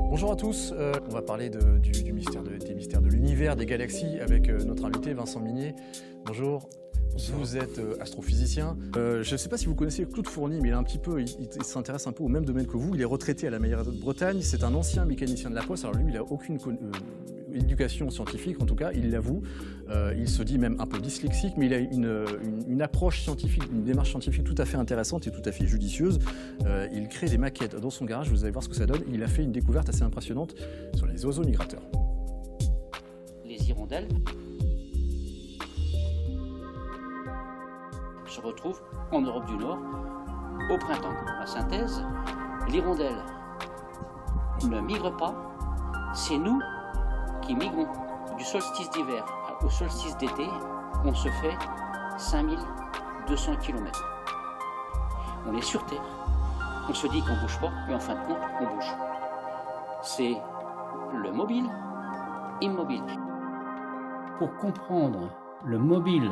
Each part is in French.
Bonjour à tous, on va parler des mystères de l'univers, des galaxies avec notre invité Vincent Minier. Bonjour. Vous êtes astrophysicien. Je ne sais pas si vous connaissez Claude Fourny, mais il s'intéresse un peu au même domaine que vous. Il est retraité à la Maillère de Bretagne. C'est un ancien mécanicien de la Poste. Alors lui, il n'a aucune éducation scientifique, en tout cas, il l'avoue. Il se dit même un peu dyslexique, mais il a une approche scientifique, une démarche scientifique tout à fait intéressante et tout à fait judicieuse. Il crée des maquettes dans son garage. Vous allez voir ce que ça donne. Il a fait une découverte assez impressionnante sur les oiseaux migrateurs. Les hirondelles se retrouvent en Europe du Nord au printemps. La synthèse, l'hirondelle ne migre pas, c'est nous qui migrons. Du solstice d'hiver au solstice d'été, on se fait 5200 km. On est sur Terre, on se dit qu'on ne bouge pas, mais en fin de compte, on bouge. C'est le mobile, immobile. Pour comprendre le mobile,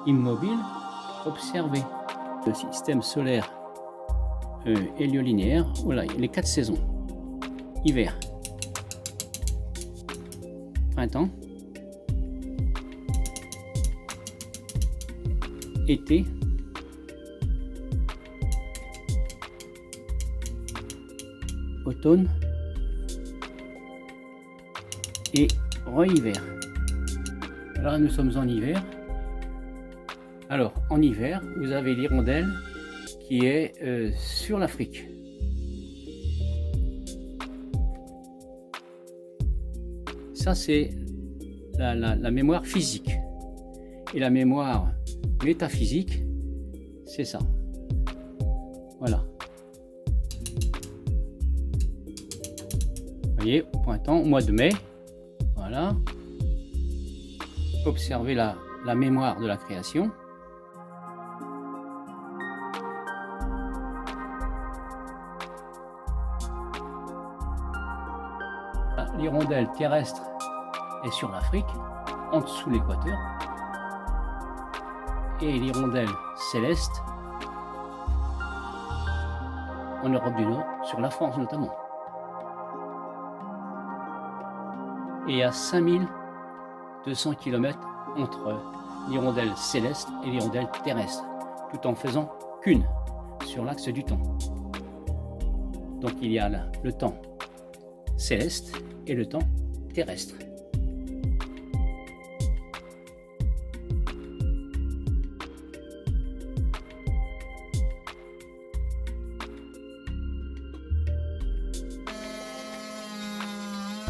immobile, observez le système solaire héliolinéaire. Voilà, les 4 saisons. Hiver, printemps, été, automne et re-hiver. Alors nous sommes en hiver. Alors en hiver, vous avez l'hirondelle qui est sur l'Afrique. Ça c'est la mémoire physique. Et la mémoire métaphysique, c'est ça. Voilà. Vous voyez, au printemps, au mois de mai, voilà. Observez la mémoire de la création. L'hirondelle terrestre est sur l'Afrique, en dessous de l'équateur. Et l'hirondelle céleste en Europe du Nord, sur la France notamment. Et il y a 5200 km entre l'hirondelle céleste et l'hirondelle terrestre, tout en faisant qu'une sur l'axe du temps. Donc il y a là le temps céleste et le temps terrestre.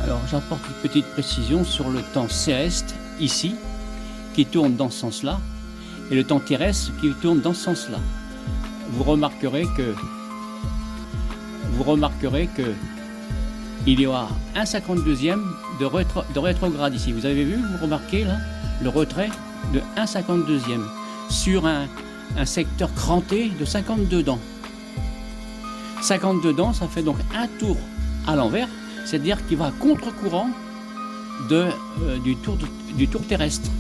Alors j'apporte une petite précision sur le temps céleste ici, qui tourne dans ce sens-là, et le temps terrestre qui tourne dans ce sens-là. Vous remarquerez que il y aura un 52e de rétrograde ici. Vous avez vu, vous remarquez là, le retrait de 1/52e sur un secteur cranté de 52 dents. 52 dents, ça fait donc un tour à l'envers, c'est-à-dire qu'il va à contre-courant du tour terrestre.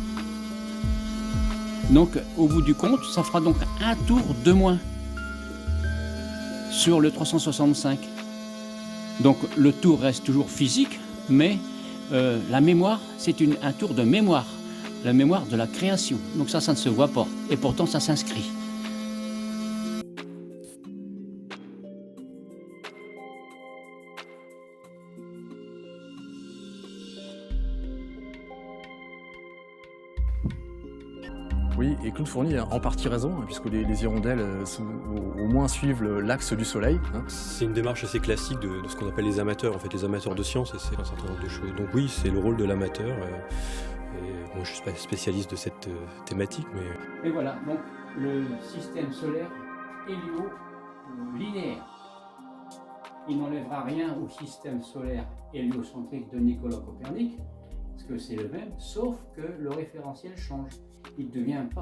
Donc au bout du compte, ça fera donc un tour de moins sur le 365. Donc le tour reste toujours physique, mais la mémoire, c'est un tour de mémoire, la mémoire de la création. Donc ça ne se voit pas, et pourtant ça s'inscrit. Oui, et Claude Fourny a en partie raison, puisque les hirondelles au moins suivent l'axe du Soleil. C'est une démarche assez classique de ce qu'on appelle les amateurs, en fait, les amateurs de science, et c'est un certain nombre de choses. Donc oui, c'est le rôle de l'amateur. Et moi, je ne suis pas spécialiste de cette thématique, mais... Et voilà, donc le système solaire héliolinéaire. il n'enlèvera rien au système solaire héliocentrique de Nicolas Copernic, parce que c'est le même, sauf que le référentiel change. Il ne devient pas